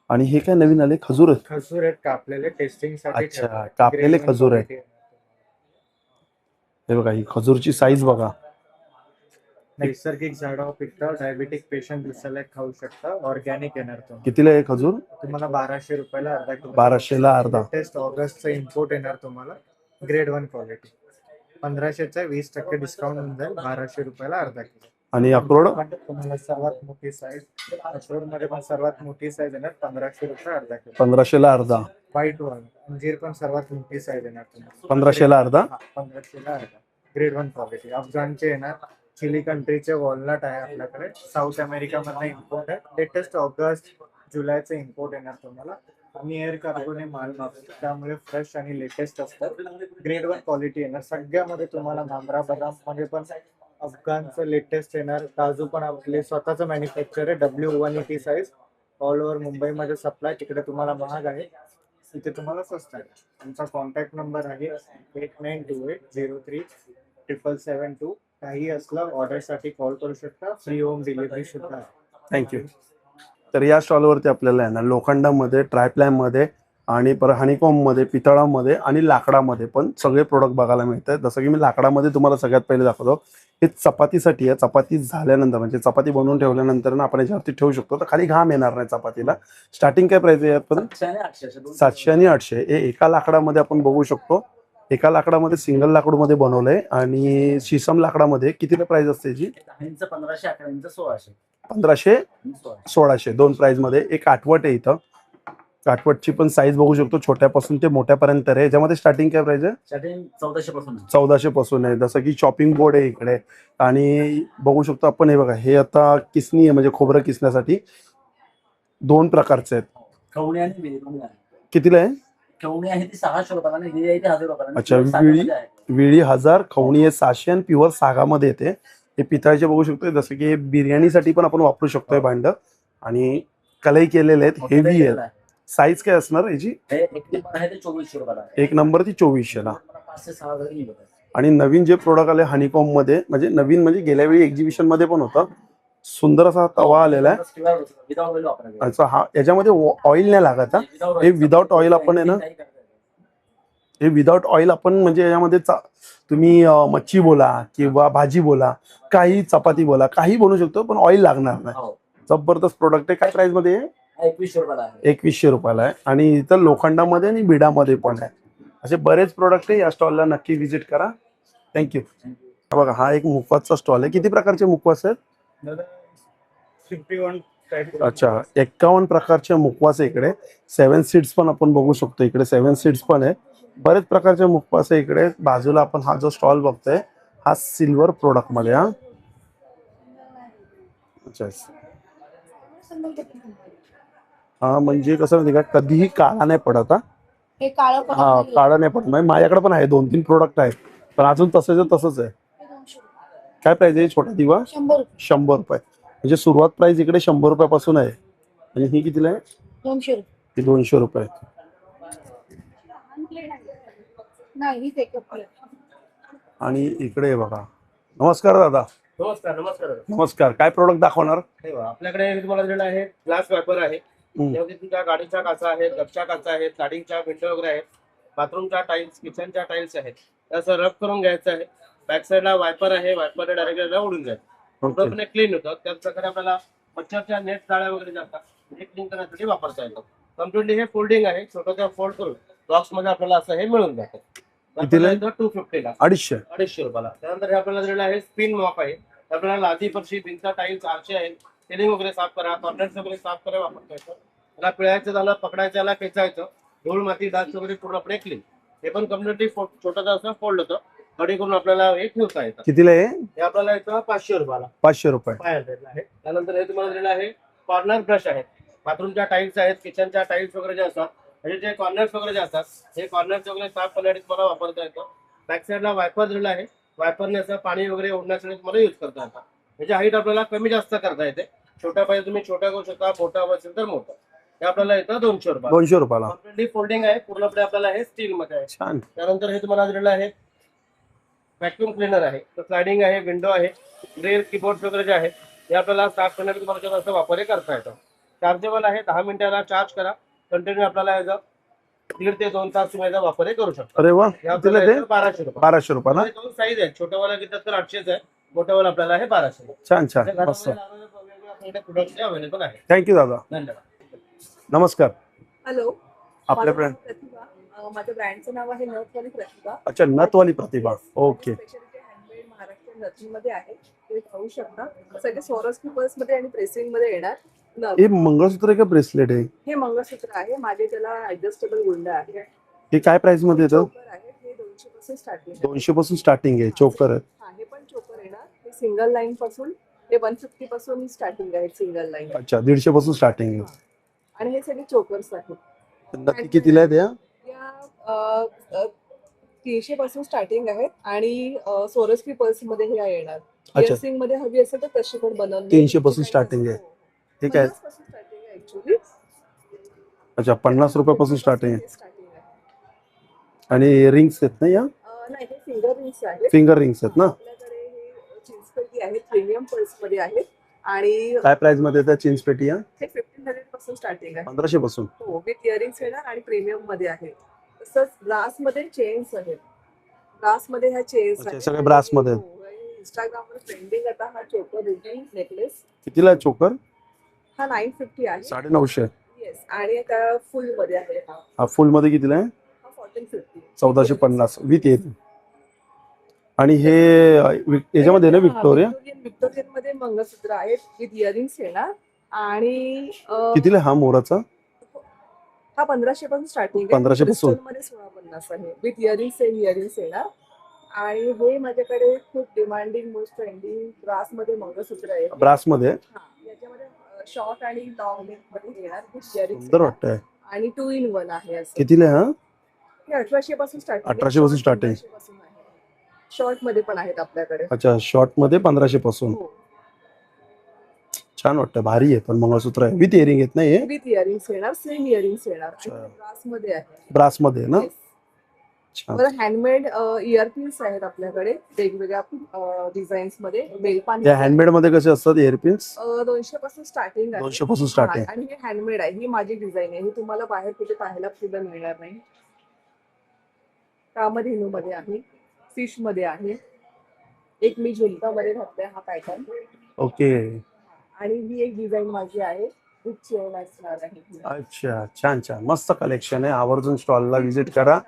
आणि हे काय नवीन आले? खजूर आहेत. खजूर आहेत कापलेले टेस्टिंग साठी. अच्छा, कापलेले खजूर आहेत. हे बघा, ही खजूरची साईज बघा. नैसर्गिक झाडावर पिकतं. डायबिटिक पेशंट दिसायला खाऊ शकता. ऑर्गॅनिक येणार तुम्हाला. कितीला आहे खजूर? तुम्हाला 1200 रुपयाला अर्धा किलो. 1200 ला अर्धा. टेस्ट ऑगस्टचं इम्पोर्ट येणार तुम्हाला. Grade 1 quality. 1500चा 20% डिस्काउंट होऊन जाईल. 1200 रुपयाला अर्धा किलो. आणि अक्रोड? तुम्हाला सर्वात मोठी साईज. अक्रोड मध्ये पण सर्वात मोठी साईज येणार. 1500 रुपये अर्धा किलो. 1500 ला अर्धा. व्हाईट वन अंजीर पण सर्वात मोठी साईज येणार तुम्हाला. 1500 ला अर्धा. 1500 ला अर्धा. Grade 1 quality. अफगाणचे येणार. चिली कंट्रीचे वॉलनट आहे आपल्याकडे. साऊथ अमेरिका मधला इम्पोर्ट आहे. लेटेस्ट ऑगस्ट जुलैचे इम्पोर्ट येणार तुम्हाला. आम्ही एअर कार्गोने माल मागवतो, त्यामुळे फ्रेश आणि लेटेस्ट असतात. ग्रेड 1 क्वालिटी येणार. सगळ्यामध्ये तुम्हाला मामरा बदाम मध्ये पण अफगाणचं लेटेस्ट येणार. काजू पण आपले स्वतःचं मॅन्युफॅक्चर आहे. W180 size. ऑल ओव्हर मुंबईमध्ये सप्लाय. तिकडे तुम्हाला महाग आहे, इथे तुम्हाला स्वस्त आहे. आमचा कॉन्टॅक्ट नंबर आहे 8928037772. काही असलं ऑर्डरसाठी कॉल करू शकता. फ्री होम डिलिव्हरी सुद्धा आहे. थँक्यू. तर या स्टॉलवरती आपल्याला आहे ना लोखंडामध्ये, ट्रायप्लायमध्ये आणि परत हनीकॉममध्ये, पितळामध्ये आणि लाकडामध्ये पण सगळे प्रोडक्ट बघायला मिळतात. जसं की मी लाकडामध्ये तुम्हाला सगळ्यात पहिले दाखवतो. हे चपातीसाठी आहे. चपाती झाल्यानंतर म्हणजे चपाती बनवून ठेवल्यानंतर ना आपण याच्यावरती ठेवू शकतो, तर खाली घाम येणार नाही चपातीला. स्टार्टिंग काय प्राइस आहे यात? पण 700 आणि 800. हे एका लाकडामध्ये आपण बघू शकतो. एका लाकडामध्ये सिंगल लाकडूमध्ये बनवलंय. आणि शीशम लाकडामध्ये कितीला प्राइस असते याची? 1500, 1600. 1500, 1600 दोन प्राइस मध्ये. एक काटवट आहे इथं. काटवटची पण साईज बघू शकतो, छोट्यापासून ते मोठ्यापर्यंत आहे. याच्यामध्ये स्टार्टिंग काय प्राइस आहे? स्टार्टिंग 1400 पासून. 1400 पासून आहे. जसं की चॉपिंग बोर्ड आहे इकडे. आणि बघू शकतो आपण, हे बघा, हे आता किसनी आहे म्हणजे खोबरं किसण्यासाठी. 2 प्रकारचे आहेत. खवणी आणि वेळी आहे. कितीला आहे? खवणी आहे ती 600 रुपयाला आणि वेळी आहे ती 1000 रुपयाला. अच्छा, विळी 1000, खवणी आहे 600 आणि प्युअर सागामध्ये येते. हे पितळाचे बघू शकतो. जसं की हे बिर्याणीसाठी पण आपण वापरू शकतोय भांड. आणि कलई केलेले आहेत, हेवी आहेत. साईज काय असणार याची? एक नंबर आहे ते 2400 रुपयाला. एक नंबर ती 2400 ला. 5 6 हजार निघत. आणि नवीन जे प्रोडक्ट आले हनीकॉम मध्ये, म्हणजे नवीन म्हणजे गेल्या वेळी एक्झिबिशन मध्ये पण होता. सुंदर असा तवा आलेला आहे. विदाउट ऑइल वापरायचं. अच्छा, हा याच्यामध्ये ऑइल नाही लागत. हे विदाउट ऑइल आपण आहे ना, हे विदाउट ऑइल आपण म्हणजे याच्यामध्ये तुम्ही मच्छी बोला किंवा भाजी बोला, काही चपाती बोला, काही बनवू शकतो, पण ऑइल लागणार नाही. जबरदस्त प्रोडक्ट आहे. काय प्राइस मध्ये आहे? 2100 रुपयाला आहे. 2100 रुपयाला आहे. आणि इथं लोखंडामध्ये आणि बिडामध्ये पण आहे. असे बरेच प्रोडक्ट आहे. या स्टॉलला नक्की व्हिजिट करा. थँक्यू. बघा हा एक मुखवासचा स्टॉल आहे. किती प्रकारचे मुखवास आहेत? 51 टाईप. अच्छा, 51 प्रकारचे मुखवास आहे इकडे. 7 सीट्स पण आपण बघू शकतो. इकडे 7 सीट्स पण आहे. बरेच प्रकारचे मुखवास आहे इकडे. बाजूला आपण हा जो स्टॉल बघतोय हा सिल्वर प्रोडक्ट मध्ये. अच्छा, हा म्हणजे कसं माहिती का, कधीही काळा नाही पडत. हे काळं पण हा काळा नाही पडत. म्हणजे माझ्याकडे पण आहे 2-3 प्रोडक्ट आहेत, पण अजून तसंच आहे. काय प्राइस आहे छोटा दिवा? 100 रुपये. म्हणजे सुरुवात प्राइस इकडे 100 रुपयापासून आहे. आणि ही कितीला आहे? 200 ही 200 रुपये. नाही ते आणि इकडे बघा. नमस्कार दादा. नमस्कार. नमस्कार. काय प्रोडक्ट दाखवणार? हे बघा, आपल्याकडे तुम्हाला दिलेलं आहे ग्लास वायपर आहे. त्यामध्ये तुमच्या गाडीच्या काचा आहेत, गच्च्या काचा आहेत, गाडीच्या विंडो वगैरे आहेत, बाथरूमच्या टाईल्स, किचनच्या टाईल्स आहेत. त्याचं रब करून घ्यायचं आहे. बॅक साईडला वायपर आहे. वायपर डायरेक्ट उडून जाईल. पूर्णपणे क्लीन होतं. त्याच प्रकारे आपल्याला मच्छरच्या नेट जाळ्या वगैरे जातात, हे क्लीन करण्यासाठी वापरता येतं. कम्प्लिटली हे फोल्डिंग आहे. छोटं फोल्ड करून बॉक्स मध्ये आपल्याला असं हे मिळून जातं. कितीला? 250 ला. 250 रुपयाला. त्यानंतर हे आपल्याला दिलेलं आहे स्पिन मॉप आहे. आपल्याला लादी, फरशी, भिंत, टाईल्स, आरचे आहेत, सिलिंग वगैरे साफ करा, कॉर्नर्स वगैरे साफ करा वापरता येतं. त्याला पिळायचं झालं, पकडायचं झालं, खेचायचं, धूळ माती डास वगैरे पूर्णपणे क्लीन. हे पण कम्प्लिटली छोटं असं फोल्ड होतं. कडी करून आपल्याला हे ठेवता येतं. कितीला आहे? हे आपल्याला येतं 500 रुपयाला. 500 रुपये. 500 ला आहे. त्यानंतर हे तुम्हाला दिलेलं आहे कॉर्नर ब्रश आहे. बाथरूमच्या टाईल्स आहेत, किचनच्या टाईल्स वगैरे जे असतात, म्हणजे जे कॉर्नर्स वगैरे जे असतात, हे कॉर्नर्स वगैरे साफ करण्यासाठी तुम्हाला वापरता येतं. बॅक साईडला वायपर दिलेला आहे. वायपरने असं पाणी वगैरे ओढण्यासाठी तुम्हाला यूज करता येतं. याची हाईट आपल्याला कमी जास्त करता येते. छोट्या पाहिजे तुम्ही छोट्या करू शकता, मोठा असेल तर मोठं. हे आपल्याला येतं 200 रुपये. 200 रुपयाला. कम्प्लिटली फोल्डिंग आहे. पूर्णपणे आपल्याला हे स्टील मध्ये आहे. छान. त्यानंतर हे तुम्हाला दिलेलं आहे व्हॅक्युम क्लीनर आहे. स्लायडिंग आहे, विंडो आहे, ड्रेल, कीबोर्ड वगैरे जे आहे हे आपल्याला साफ करण्यासाठी तुम्हाला असं वापर करता येतो. चार्जेबल आहे. 10 मिनिटाला चार्ज करा. कंटिन्यू आपल्याला याचा 1.5 ते 2 तास तुम्ही याचा वापर करू शकता. अरे वा. हे आपल्याला कितीला ते? येतं 1200 रुपये. 1200 रुपयाला. दोन साईज आहे. छोट्यावाला घेतलं तर 800 आहे, मोठ्यावाला आपल्याला आहे 1200. छान मस्त. प्रोडक्ट अवेलेबल आहे. थँक्यू दादा. धन्यवाद. नमस्कार. हॅलो, आपल्या माझं ब्रँड? नाव प्रतिभा. माझ्या ब्रँडचं नाव आहे नथवाली प्रतिभा. अच्छा, नथवाली प्रतिभा. ओके. स्पेशालिटी हँडमेड महाराष्ट्रीयन नथीमध्ये आहे. ते पाहू शकता. सगळे स्वरस्की पर्स मध्ये आणि प्रेसिंग मध्ये येणार. हे मंगळसूत्र आहे का ब्रेसलेट आहे? हे मंगळसूत्र आहे. माझे त्याला ऍडजस्टेबल गुंड आहे. हे काय प्राइस मध्ये येतं? चोकर आहे. हे 200 पासून स्टार्टिंग 200 पासून स्टार्टिंग आहे. चोकर आहे. हे पण चोकर येणार. हे सिंगल लाईन पासून ते 150 पासून स्टार्टिंग आहे. Single line. अच्छा, 150 पासून स्टार्टिंग आहे. आणि हे सगळे चोकर्स आहेत. नक्की कितीला आहे त्या? या 300 पासून स्टार्टिंग आहेत. आणि सोरस्की पर्स मध्ये हे येणार. इयरसिंग मध्ये हवी असेल तर तशी पण बनवली. 300 पासून स्टार्टिंग आहे. ठीक आहे. 50 पासून स्टार्टिंग आहे ऍक्च्युली. अच्छा, 50 रुपयापासून स्टार्टिंग आहे. स्टार्टिंग आहे. आणि रिंग्स आहेत ना या? नाही, हे फिंगर रिंग्स आहेत. फिंगर रिंग्स आहेत ना? आपल्याकडे हे चिंचपेटी आहेत. प्रीमियम पर्स मध्ये आहेत. आणि काय प्राइस मध्ये येतात चिंचपेटी या? हे 1500 पासून स्टार्टिंग आहे. 1500 पासून. हो, विथ इयरिंग्स येणार आणि प्रीमियम मध्ये आहे. तसंच ब्रास मध्ये चेन्स आहेत. ब्रास मध्ये ह्या चेन्स अच्छा, आहेत. सगळे brass मध्ये आहेत. इंस्टाग्राम वर ट्रेंडिंग आता हा चोकर रुटीन नेकलेस. कितीला आहे चोकर? हा 950 आहे. 950. येस. आणि त्या फुल मध्ये आहे. हा फुल मध्ये कितीला आहे? हा 1450. 1450 विथ इयरिंग. आणि हे याच्यामध्ये ना विक्टोरिया? विक्टोरियन मध्ये मंगळसूत्र आहेत विथ इयरिंग्स येणार. आणि कितीला आहे हा मोराचा? हा 1500 पासून स्टार्टिंग आहे. 1500 पासून? क्रिस्टल मध्ये 1650 आहे. विथ इयरिंग्स येणार. आणि हे माझ्याकडे खूप डिमांडिंग मोस्ट ट्रेंडिंग ब्रास मध्ये मंगळसूत्र आहे. ब्रास मध्ये? हा, याच्यामध्ये शॉर्ट आणि लॉंग लेंथ मध्ये येणार. विथ इयरिंग्स सुंदर वाटतंय. आणि 2 in 1 आहे. असं कितीला आहे हा? हे 1800 पासून स्टार्टिंग. 1800 पासून starting. शॉर्ट मध्ये पण आहेत आपल्याकडे. अच्छा, शॉर्ट मध्ये 1500 पासून. हो, छान वाटतं. भारी आहे. पण मंगळसूत्र आहे विथ इयरिंग आहेत ना हे? विथ इयरिंग्स येणार. सेम इयरिंग्स येणार. अच्छा. ब्रास मध्ये आहे. ब्रास मध्ये ना? Yes. छान. बरं, हँडमेड इयरपिन्स आहेत आपल्याकडे वेगवेगळ्या डिझाईन्स मध्ये. बेलपान त्या हँडमेड मध्ये कसे असतात इयरपिन्स? 200 पासून स्टार्टिंग आहे. 200 पासून स्टार्टिंग. आणि हे हँडमेड आहे. ही माझी डिझाईन आहे. ही तुम्हाला बाहेर कुठे पाहायला सुद्धा मिळणार नाही. कामधेनू मध्ये आहे. फिश मध्ये आहे. एक मी झुलका मध्ये घातलाय हा पॅटर्न. ओके. आणि ही एक डिझाईन माझी आहे खूप चेन असणार आहे. अच्छा, छान छान, मस्त कलेक्शन आहे. आवर्जून स्टॉलला व्हिजिट करा.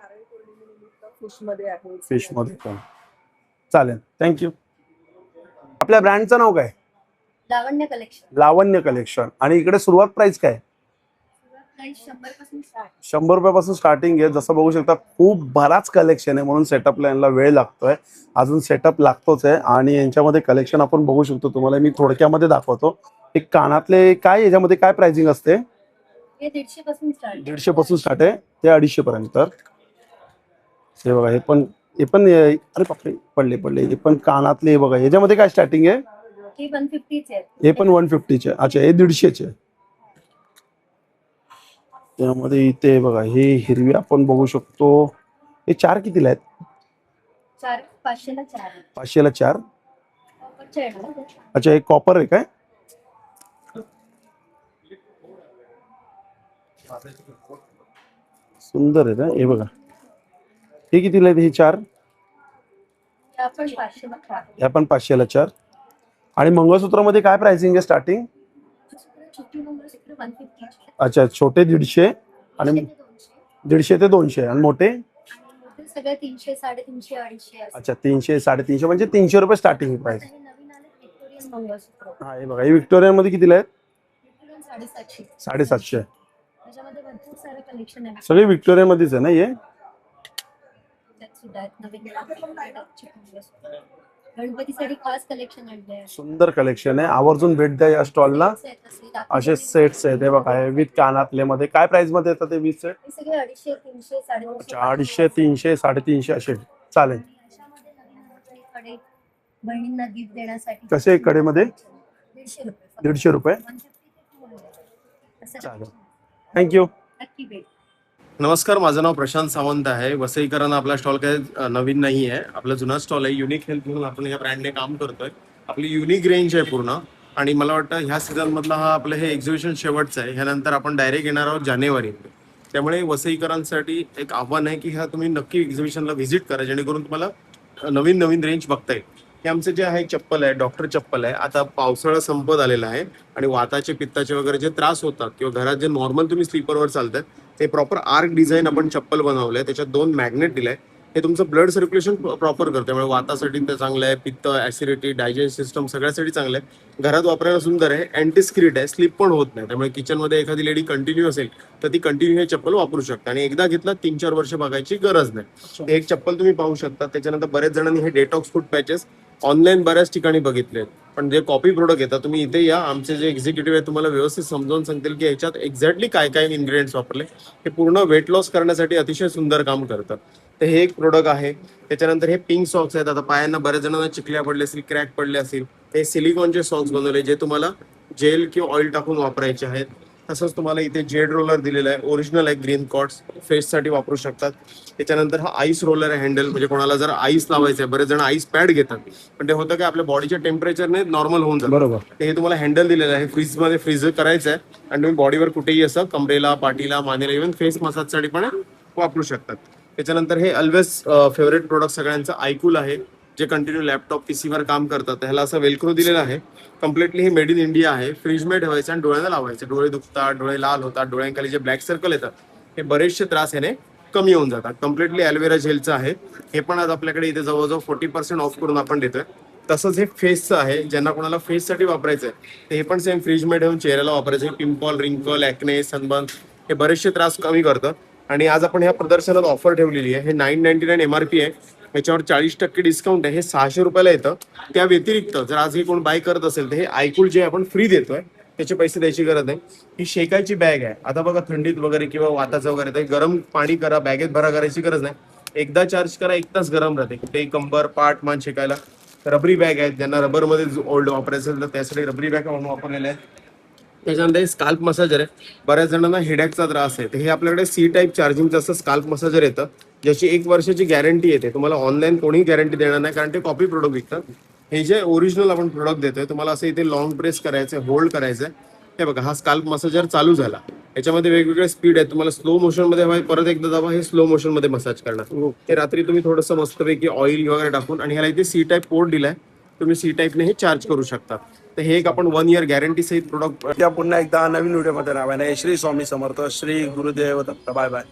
फिश मध्ये आहे. फिश मध्ये पण चालेल. थँक्यू. आपल्या ब्रँडचं नाव काय? लावण्य कलेक्शन. लावण्य कलेक्शन. आणि इकडे सुरुवात प्राइस काय? 100 पासून स्टार्ट. 100 रुपयापासून स्टार्टिंग आहे. जसं बघू शकता खूप बराच कलेक्शन आहे, म्हणून सेटअपला यांना वेळ लागतोय. अजून सेटअप लागतोच आहे. आणि यांच्यामध्ये कलेक्शन आपण बघू शकतो. तुम्हाला मी थोडक्यामध्ये दाखवतो. एक कानातले काय याच्यामध्ये काय प्राइसिंग असते? हे 150 पासून स्टार्ट. 150 पासून स्टार्ट आहे ते 250 पर्यंत. हे बघा, हे पण अरे बापरे, पडले. हे पण कानातले बघा. याच्यामध्ये काय स्टार्टिंग आहे? हे 150 चे आहेत. हे पण 150 चे. अच्छा, हे 150 चे. त्यामध्ये इथे बघा, हे हिरवी आपण बघू शकतो. हे 4 कितीला आहेत? 4 500 ला 4. 500 ला 4. कॉपरचे आहे ना. अच्छा, हे कॉपर आहे काय? सुंदर आहे ना. हे बघा, हे कितीला आहेत? हे 4. हे आपण 500 ला 4. हे पण 500 ला 4. आणि मंगळसूत्रामध्ये काय प्राइसिंग आहे स्टार्टिंग? छोटी मंगळसूत्र 150 चे. अच्छा, छोटे 150 आणि 150 ते 200 आणि मोठे? आणि मोठे सगळे 300 350 250 असं. अच्छा, 300 350 म्हणजे 300 रुपये स्टार्टिंग प्राइस. हे नवीन आले व्हिक्टोरियन मंगळसूत्र. हा, हे बघा, हे व्हिक्टोरिया मध्ये कितीला आहेत? व्हिक्टोरियन 750. 750. त्याच्यामध्ये भरपूर सारे कलेक्शन आहे. सगळे व्हिक्टोरिया मध्येच आहे ना हे? त्यात सुद्धा आहेत नवीन मंगळसूत्र. गणपतीसाठी खास कलेक्शन आणले आहे. सुंदर कलेक्शन आहे. आवर्जून भेट द्या या स्टॉलला. असे सेट्स आहेत. हे बघा, हे विथ कानातले मध्ये काय प्राइस मध्ये येतात ते 20 सेट? हे सगळे 250 300 350. 250 300 350 असे. चालेल. अशामध्ये नवीन आले कडे बहिणींना गिफ्ट देण्यासाठी. कसे कडेमध्ये? 150 रुपये. 150 रुपये. 150 ते 200. असं चालेल. थँक्यू. नक्की भेट. नमस्कार, माझं नाव प्रशांत सावंत आहे. वसईकरांना आपला स्टॉल काय नवीन नाही आहे. आपला जुना स्टॉल आहे. युनिक हेल्थ म्हणून आपण या ब्रँडने काम करतोय. आपली युनिक रेंज आहे पूर्ण. आणि मला वाटतं ह्या सीझन मधला हा आपलं हे एक्झिबिशन शेवटचं आहे. ह्यानंतर आपण डायरेक्ट येणार आहोत जानेवारी. त्यामुळे वसईकरांसाठी एक आव्हान आहे की ह्या तुम्ही नक्की एक्झिबिशनला व्हिजिट करा, जेणेकरून तुम्हाला नवीन नवीन रेंज बघता येईल. हे आमचं जे आहे चप्पल आहे, डॉक्टर चप्पल आहे. आता पावसाळा संपत आलेला आहे आणि वाताचे पित्ताचे वगैरे जे त्रास होतात किंवा घरात जे नॉर्मल तुम्ही स्लीपरवर चालतात ते प्रॉपर आर्क डिझाईन आपण चप्पल बनवलंय. त्याच्यात 2 मॅग्नेट दिलाय. हे तुमचं ब्लड सर्क्युलेशन प्रॉपर करतं. त्यामुळे वातासाठी ते चांगलं आहे. पित्त, ऍसिडिटी, डायजेस्ट सिस्टम सगळ्यासाठी चांगलं आहे. घरात वापरायला सुंदर आहे. अँटी स्क्रीट आहे. स्लिप पण होत नाही. त्यामुळे किचनमध्ये एखादी लेडी कंटिन्यू असेल तर ती कंटिन्यू हे चप्पल वापरू शकता. आणि एकदा घेतला 3-4 वर्ष बघायची गरज नाही. हे एक चप्पल तुम्ही पाहू शकता. त्याच्यानंतर बरेच जणांनी हे डेटॉक्स फूड पॅचेस ऑनलाईन बऱ्याच ठिकाणी बघितले, पण जे कॉपी प्रोडक्ट येतात तुम्ही इथे या. आमचे जे एक्झिक्युटिव्ह आहेत तुम्हाला व्यवस्थित समजावून सांगतील की ह्याच्यात एक्झॅक्टली काय काय इन्ग्रेडियंट्स वापरले. हे पूर्ण वेट लॉस करण्यासाठी अतिशय सुंदर काम करतात. तर हे एक प्रोडक्ट आहे. त्याच्यानंतर हे पिंक सॉक्स आहेत. आता पायांना बऱ्याच जणांना चिकल्या पडले असतील, क्रॅक पडले असतील, हे सिलिकॉनचे सॉक्स बनवले जे तुम्हाला जेल किंवा ऑइल टाकून वापरायचे आहेत. तसंच तुम्हाला इथे जेड रोलर दिलेला आहे. ओरिजिनल आहे. ग्रीन कॉर्ड्स फेससाठी वापरू शकतात. त्याच्यानंतर हा आईस रोलर आहे हँडल, म्हणजे कोणाला जर आईस लावायचं आहे. बरेच जण आईस पॅड घेतात, पण ते होतं की आपल्या बॉडीच्या टेम्परेचरने नॉर्मल होऊन जातं. बरोबर. हे तुम्हाला हँडल दिलेलं आहे. फ्रीजमध्ये फ्रीज करायचं आहे आणि तुम्ही बॉडीवर कुठेही असं कमरेला, पाठीला, मानेला, इव्हन फेस मसाजसाठी पण वापरू शकतात. त्याच्यानंतर हे ऑलवेज फेवरेट प्रोडक्ट सगळ्यांचं आयकूल आहे, जे कंटिन्यू लॅपटॉप पीसीवर काम करतात. ह्याला असं वेलक्रो दिलेलं आहे. कम्प्लिटली हे मेड इन इंडिया आहे. फ्रीजमध्ये ठेवायचं आणि डोळ्याला लावायचं. डोळे दुखतात, डोळे लाल होतात, डोळ्यांखाली जे ब्लॅक सर्कल येतात हे बरेचसे त्रास ह्याने कमी होऊन जातात. कम्प्लिटली ॲलोवेरा जेलचं आहे. हे पण आज आपल्याकडे इथे जवळजवळ 40% ऑफ करून आपण देतोय. तसंच हे फेसचं आहे. ज्यांना कोणाला फेससाठी वापरायचं आहे ते हे पण सेम फ्रीजमध्ये ठेवून चेहऱ्याला वापरायचं. पिंपल, रिंकल, ॲक्ने, सनबर्न हे बरेचसे त्रास कमी करतं. आणि आज आपण ह्या प्रदर्शनात ऑफर ठेवलेली आहे. हे 999 MRP आहे. याच्यावर 40% डिस्काउंट आहे. हे 600 रुपयाला येतं. त्या व्यतिरिक्त जर आज हे कोण बाय करत असेल तर हे आयकूल जे आपण फ्री देतोय, त्याचे पैसे द्यायची गरज नाही. ही शेकायची बॅग आहे. आता बघा थंडीत वगैरे किंवा वाताचं वगैरे तर गरम पाणी करा, बॅगेत भरा करायची गरज नाही. एकदा चार्ज करा, 1 तास गरम राहते. ते कंबर, पाठ, मान शेकायला. रबरी बॅग आहेत. ज्यांना रबरमध्ये ओल्ड वापरायचं असेल तर त्यासाठी रबरी बॅग म्हणून वापरलेल्या आहेत. त्याच्यानंतर हे स्काल्प मसाजर आहे. बऱ्याच जणांना हेडॅकचा त्रास आहे तर हे आपल्याकडे C टाईप चार्जिंगचं असं स्काल्प मसाजर येतं, ज्याची 1 वर्षाची गॅरंटी येते. तुम्हाला ऑनलाईन कोणी गॅरंटी देणार नाही, कारण ते कॉपी प्रोडक्ट विकतात. हे जे ओरिजिनल आपण प्रोडक्ट देतोय तुम्हाला असं इथे लॉंग प्रेस करायचं आहे, होल्ड करायचं आहे. हे बघा, हा स्काल्प मसाजर चालू झाला. याच्यामध्ये वेगवेगळे स्पीड आहेत. तुम्हाला स्लो मोशनमध्ये हवा, परत एकदा दाबा, हे स्लो मोशनमध्ये मसाज करणार. हे रात्री तुम्ही थोडंसं मस्तपैकी ऑइल वगैरे टाकून, आणि ह्याला इथे C टाईप पोर्ट दिलाय, तुम्ही C टाईपने हे चार्ज करू शकता. तर हे एक आपण 1 इयर गॅरंटी सहित प्रोडक्ट. पुन्हा एकदा नवीन व्हिडिओमध्ये राहा. श्री स्वामी समर्थ, श्री गुरुदेव दत्त. Bye bye.